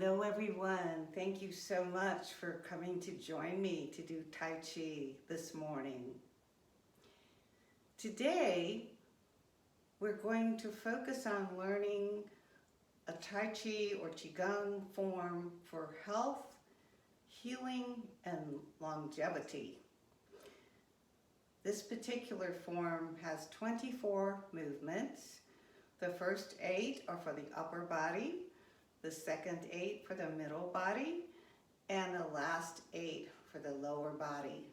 Hello everyone, thank you so much for coming to join me to do Tai Chi this morning. Today we're going to focus on learning a Tai Chi or Qigong form for health, healing, and longevity. This particular form has 24 movements. The first 8 are for the upper body, the second 8 for the middle body, and the last 8 for the lower body.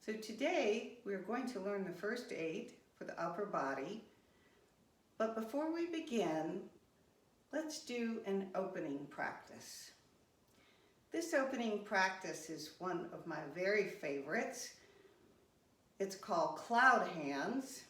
So today we're going to learn the first 8 for the upper body. But before we begin, let's do an opening practice. This opening practice is one of my very favorites. It's called Cloud Hands,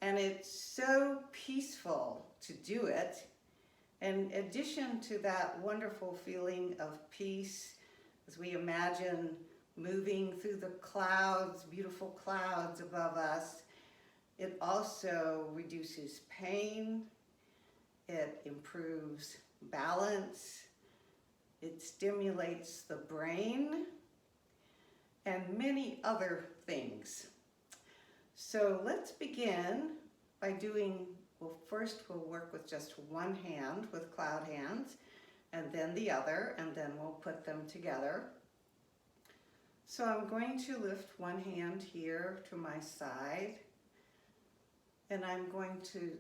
and it's so peaceful to do it. In addition to that wonderful feeling of peace, as we imagine moving through the clouds, beautiful clouds above us, it also reduces pain, it improves balance, it stimulates the brain, and many other things. So let's begin by doing, well, first we'll work with just one hand with cloud hands, and then the other, and then we'll put them together. So I'm going to lift one hand here to my side, and I'm going to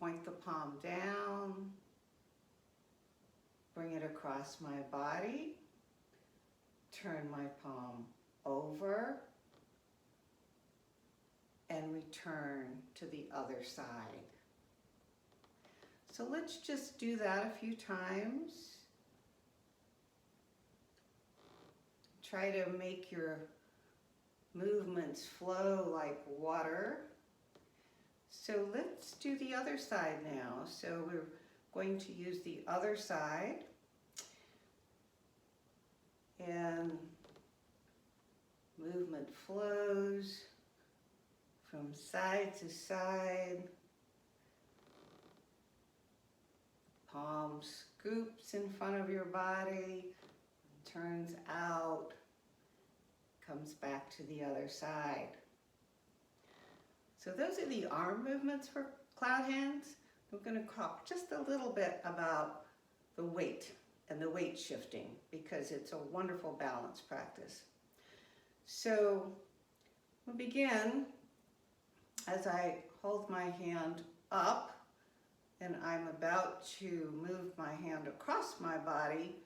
point the palm down, bring it across my body, turn my palm over, and return to the other side. So let's just do that a few times. Try to make your movements flow like water. So let's do the other side now. So we're going to use the other side. And movement flows from side to side. Palm scoops in front of your body, turns out, comes back to the other side. So those are the arm movements for cloud hands. We're going to talk just a little bit about the weight and the weight shifting because it's a wonderful balance practice. So we'll begin as I hold my hand up and I'm about to move my hand across my body.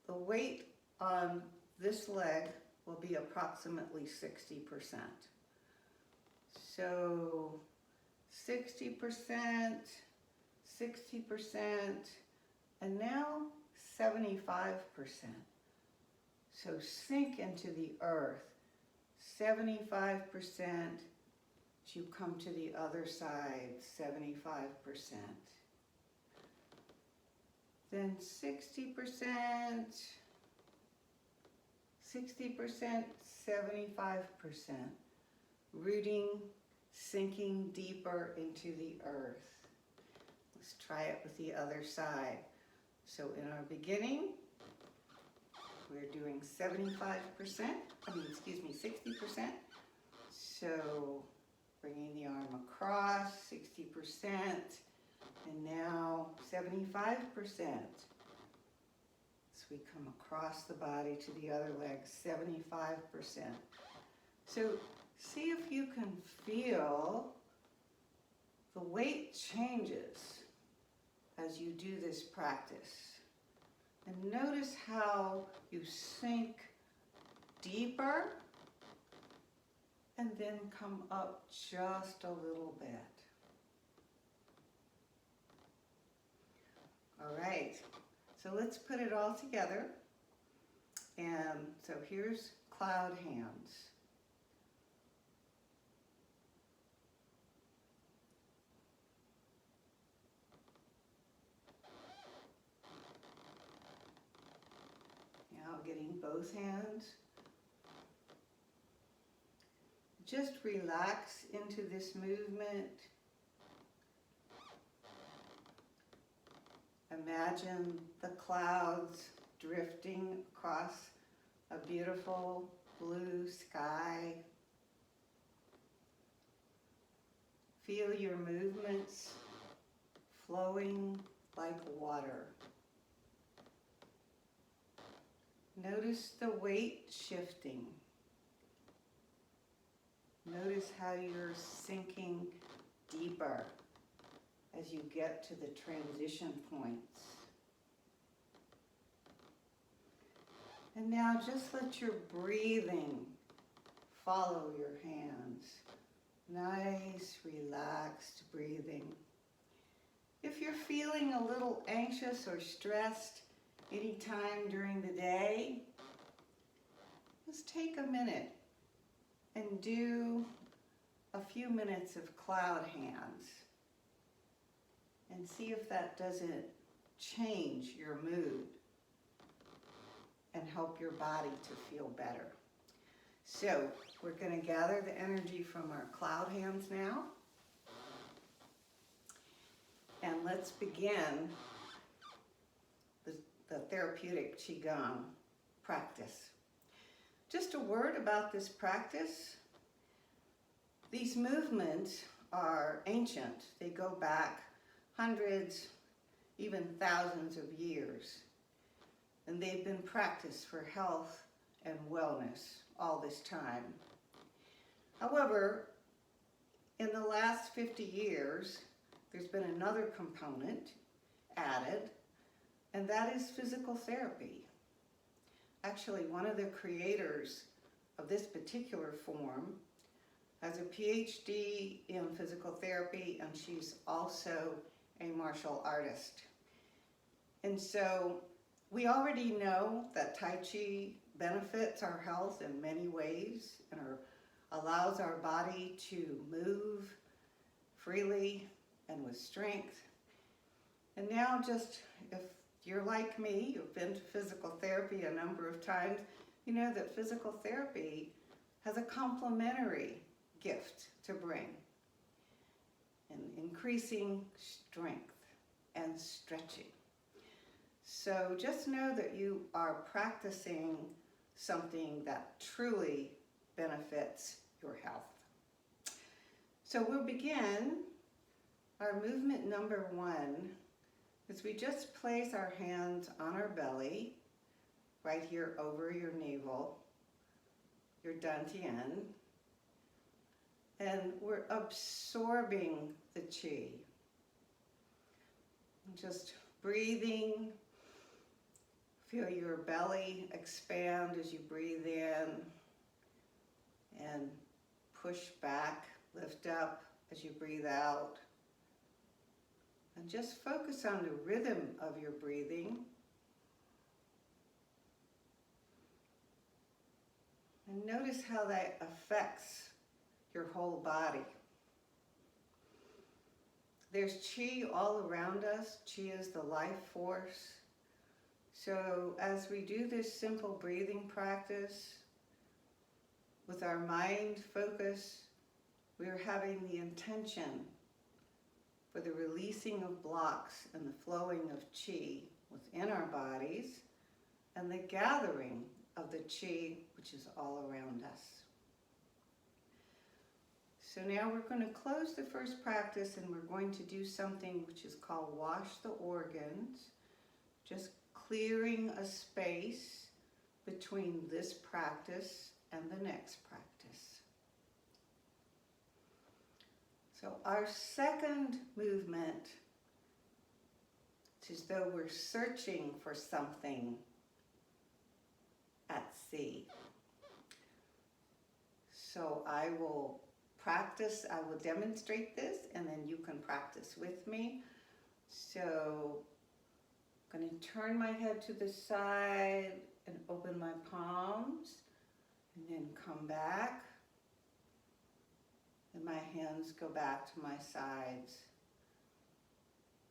The weight on this leg will be approximately 60%. So 60%, 60%, and now 75%. So sink into the earth. 75%, you come to the other side, 75%. Then 60%, 60%, 75%. Rooting, sinking deeper into the earth. Let's try it with the other side. So in our beginning, we're doing 60%. So bringing the arm across, 60%, and now 75%. So we come across the body to the other leg, 75%. So see if you can feel the weight changes as you do this practice. And notice how you sink deeper and then come up just a little bit. All right, so let's put it all together. And so here's cloud hands. Now getting both hands. Just relax into this movement. Imagine the clouds drifting across a beautiful blue sky. Feel your movements flowing like water. Notice the weight shifting. Notice how you're sinking deeper as you get to the transition points. And now just let your breathing follow your hands. Nice, relaxed breathing. If you're feeling a little anxious or stressed anytime during the day, just take a minute and do a few minutes of cloud hands and see if that doesn't change your mood and help your body to feel better. So we're going to gather the energy from our cloud hands now. And let's begin the Therapeutic Qigong practice. Just a word about this practice. These movements are ancient. They go back hundreds, even thousands of years. And they've been practiced for health and wellness all this time. However, in the last 50 years, there's been another component added, and that is physical therapy. Actually, one of the creators of this particular form has a PhD in physical therapy, and she's also a martial artist. And so we already know that Tai Chi benefits our health in many ways and allows our body to move freely and with strength. And now just, if you're like me, you've been to physical therapy a number of times, you know that physical therapy has a complementary gift to bring in increasing strength and stretching. So just know that you are practicing something that truly benefits your health. So we'll begin our movement number 1 is we just place our hands on our belly, right here over your navel, your dantian, and we're absorbing the qi. Just breathing. Feel your belly expand as you breathe in and push back, lift up as you breathe out. And just focus on the rhythm of your breathing. And notice how that affects your whole body. There's qi all around us. Qi is the life force. So as we do this simple breathing practice, with our mind focus, we're having the intention for the releasing of blocks and the flowing of qi within our bodies and the gathering of the qi which is all around us. So now we're going to close the first practice and we're going to do something which is called wash the organs, just clearing a space between this practice and the next practice. So our second movement, it's as though we're searching for something at sea. So I will demonstrate this and then you can practice with me. So I'm going to turn my head to the side and open my palms and then come back. And my hands go back to my sides.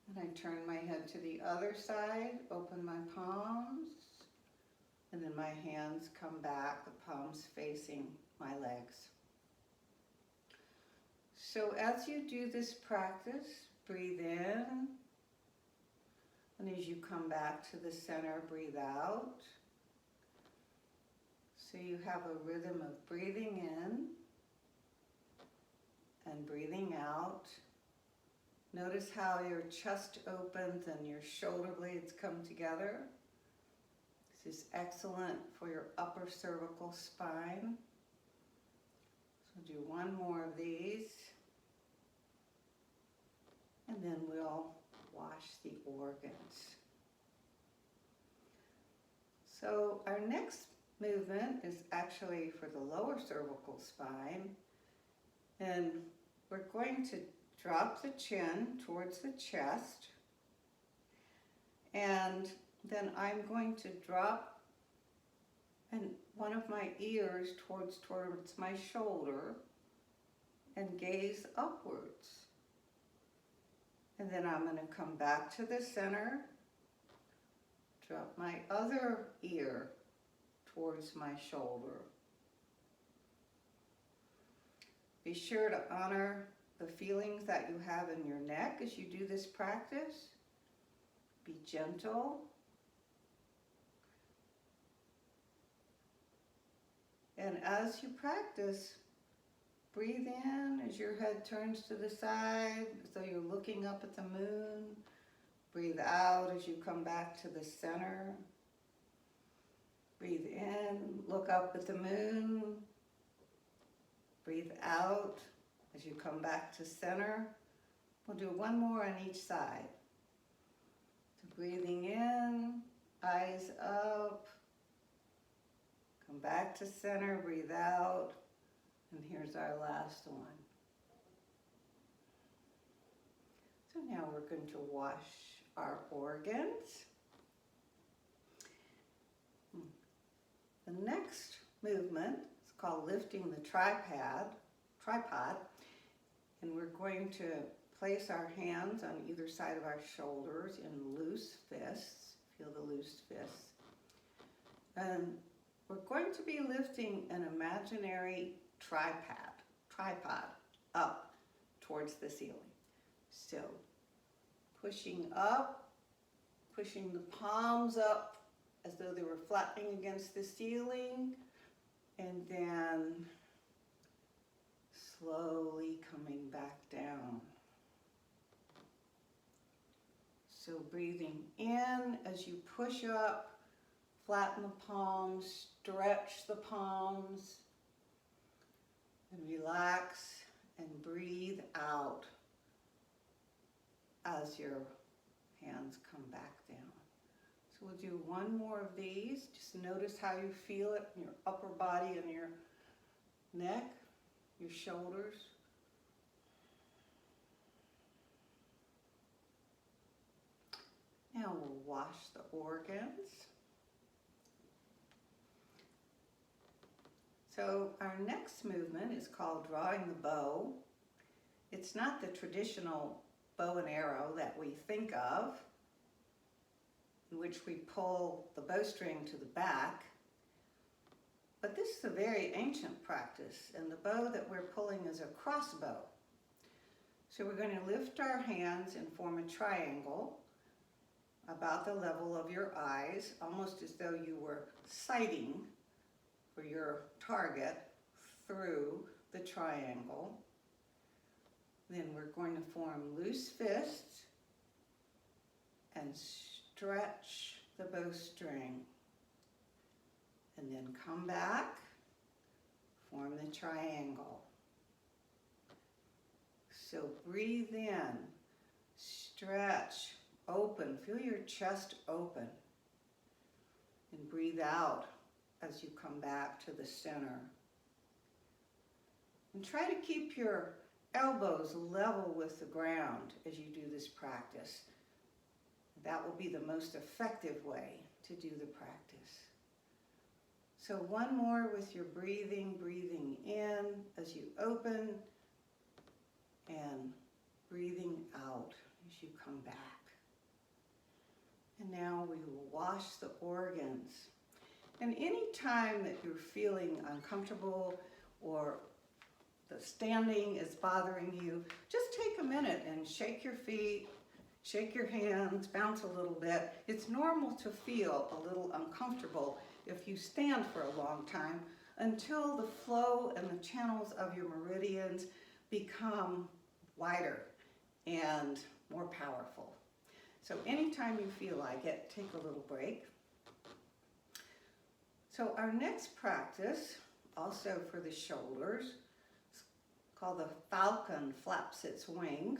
And I turn my head to the other side, open my palms, and then my hands come back, the palms facing my legs. So as you do this practice, breathe in, And as you come back to the center, breathe out. So you have a rhythm of breathing in and breathing out. Notice how your chest opens and your shoulder blades come together. This is excellent for your upper cervical spine. So do one more of these. And then we'll wash the organs. So our next movement is actually for the lower cervical spine. And we're going to drop the chin towards the chest. And then I'm going to drop one of my ears towards my shoulder and gaze upwards. And then I'm going to come back to the center, drop my other ear towards my shoulder. Be sure to honor the feelings that you have in your neck as you do this practice. Be gentle. And as you practice, breathe in as your head turns to the side, as though you're looking up at the moon. Breathe out as you come back to the center. Breathe in, look up at the moon. Breathe out as you come back to center. We'll do one more on each side. So breathing in, eyes up. Come back to center, breathe out. And here's our last one. So now we're going to wash our organs. The next movement is called lifting the tripod. And we're going to place our hands on either side of our shoulders in loose fists. Feel the loose fists. And we're going to be lifting an imaginary tripod up towards the ceiling. So pushing up, pushing the palms up as though they were flattening against the ceiling, and then slowly coming back down. So breathing in as you push up, flatten the palms, stretch the palms, and relax and breathe out as your hands come back down. So we'll do one more of these. Just notice how you feel it in your upper body and your neck, your shoulders. Now we'll wash the organs. So our next movement is called drawing the bow. It's not the traditional bow and arrow that we think of, in which we pull the bowstring to the back. But this is a very ancient practice, and the bow that we're pulling is a crossbow. So we're going to lift our hands and form a triangle about the level of your eyes, almost as though you were sighting for your target through the triangle. Then we're going to form loose fists and stretch the bowstring. And then come back, form the triangle. So breathe in, stretch, open, feel your chest open. And breathe out as you come back to the center. And try to keep your elbows level with the ground as you do this practice. That will be the most effective way to do the practice. So one more with your breathing in as you open and breathing out as you come back. And now we will wash the organs. And any time that you're feeling uncomfortable or the standing is bothering you, just take a minute and shake your feet, Shake your hands, bounce a little bit. It's normal to feel a little uncomfortable if you stand for a long time until the flow and the channels of your meridians become wider and more powerful. So anytime you feel like it, take a little break. So our next practice, also for the shoulders, is called the Falcon, flaps its wings.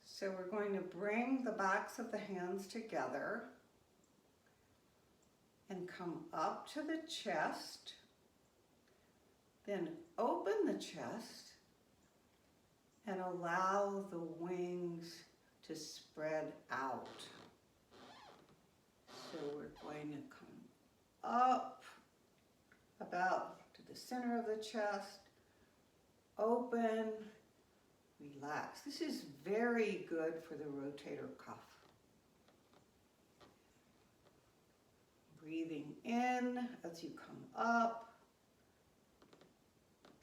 So we're going to bring the backs of the hands together and come up to the chest, then open the chest and allow the wings to spread out. So we're going to come up about to the center of the chest, open, relax. This is very good for the rotator cuff. Breathing in as you come up,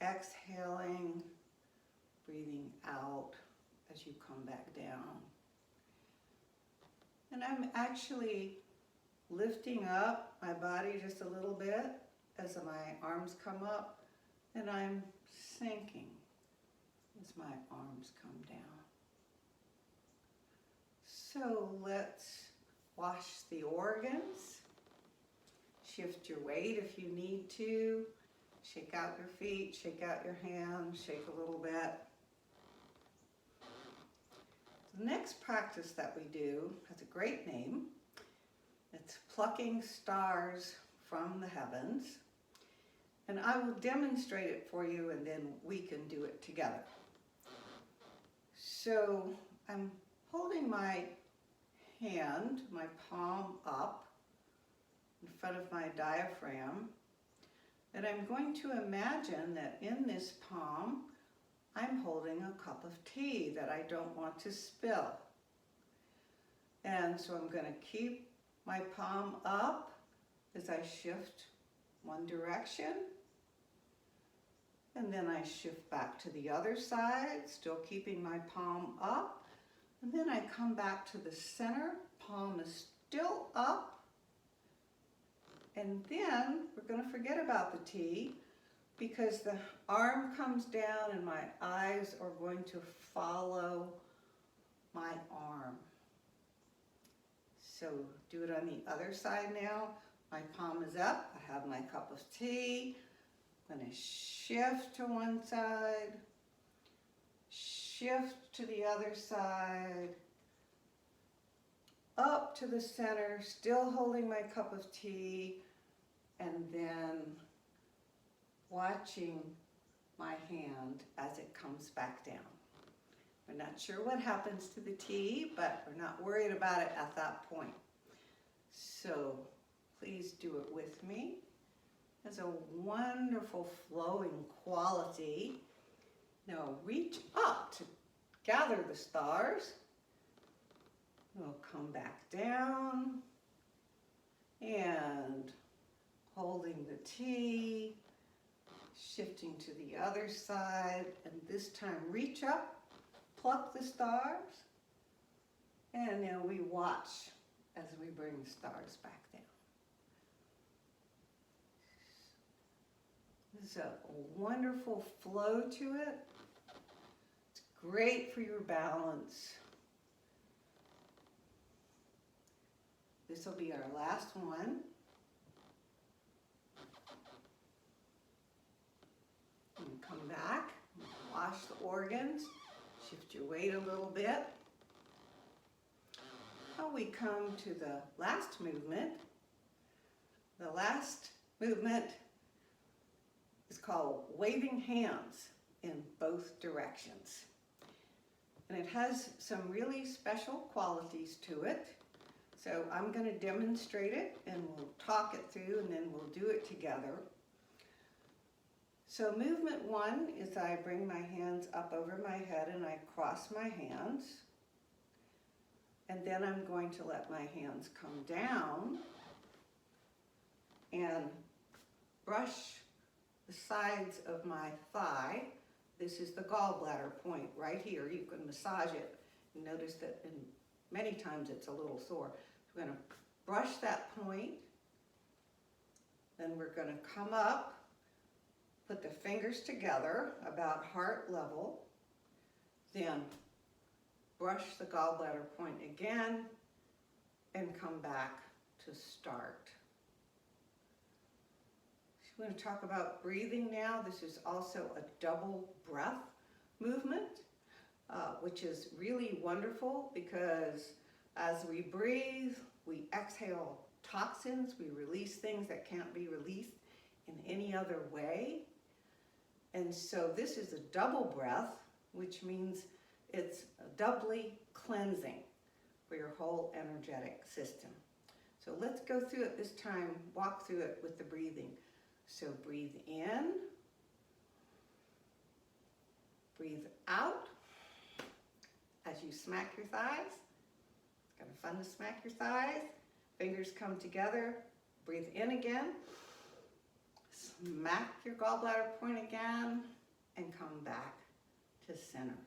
exhaling, breathing out as you come back down. And I'm actually lifting up my body just a little bit as my arms come up, and I'm sinking as my arms come down. So let's wash the organs. Shift your weight if you need to. Shake out your feet, shake out your hands, shake a little bit. The next practice that we do has a great name. It's Plucking Stars from the Heavens. And I will demonstrate it for you and then we can do it together. So I'm holding my hand, my palm up in front of my diaphragm, and I'm going to imagine that in this palm I'm holding a cup of tea that I don't want to spill. And so I'm going to keep my palm up as I shift one direction, and then I shift back to the other side, still keeping my palm up, and then I come back to the center, palm is still up, and then we're going to forget about the tea because the arm comes down and my eyes are going to follow my arm. So do it on the other side now. My palm is up, I have my cup of tea. I'm going to shift to one side, shift to the other side, up to the center, still holding my cup of tea, and then watching my hand as it comes back down. We're not sure what happens to the tea, but we're not worried about it at that point. So please do it with me. It's a wonderful flowing quality. Now reach up to gather the stars. We'll come back down and holding the tea, shifting to the other side, and this time reach up, pluck the stars, and now we watch as we bring the stars back down. There's a wonderful flow to it. It's great for your balance. This will be our last one. And come back, wash the organs, shift your weight a little bit. Now we come to the last movement. The last movement is called waving hands in both directions. And it has some really special qualities to it. So I'm going to demonstrate it and we'll talk it through and then we'll do it together. So movement one is I bring my hands up over my head and I cross my hands. And then I'm going to let my hands come down and brush the sides of my thigh. This is the gallbladder point right here. You can massage it Notice that many times it's a little sore. We're going to brush that point. Then we're going to come up, put the fingers together about heart level. Then brush the gallbladder point again and come back to start. We're going to talk about breathing now. This is also a double breath movement, which is really wonderful because as we breathe, we exhale toxins, we release things that can't be released in any other way. And so this is a double breath, which means it's doubly cleansing for your whole energetic system. So let's go through it this time, walk through it with the breathing. So breathe in, breathe out as you smack your thighs. It's kind of fun to smack your thighs. Fingers come together, breathe in again, smack your gallbladder point again, and come back to center.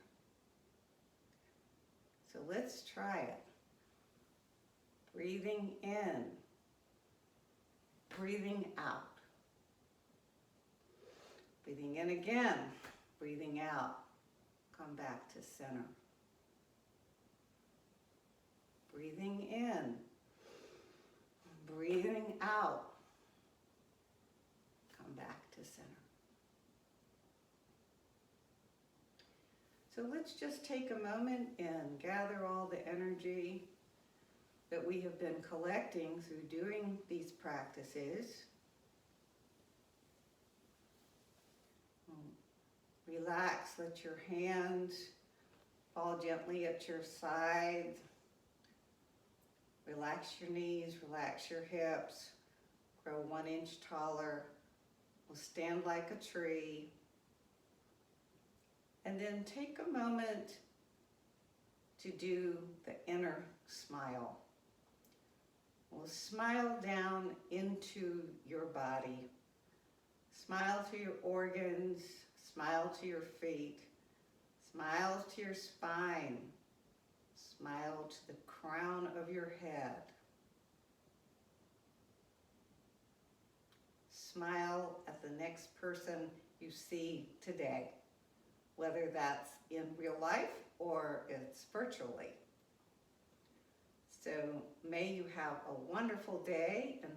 So let's try it. Breathing in, breathing out. Breathing in again, breathing out, come back to center. Breathing in, breathing out, come back to center. So let's just take a moment and gather all the energy that we have been collecting through doing these practices. Relax, let your hands fall gently at your side. Relax your knees, relax your hips. Grow 1 inch taller. We'll stand like a tree. And then take a moment to do the inner smile. We'll smile down into your body. Smile to your organs. Smile to your feet, smile to your spine, smile to the crown of your head. Smile at the next person you see today, whether that's in real life or it's virtually. So may you have a wonderful day, and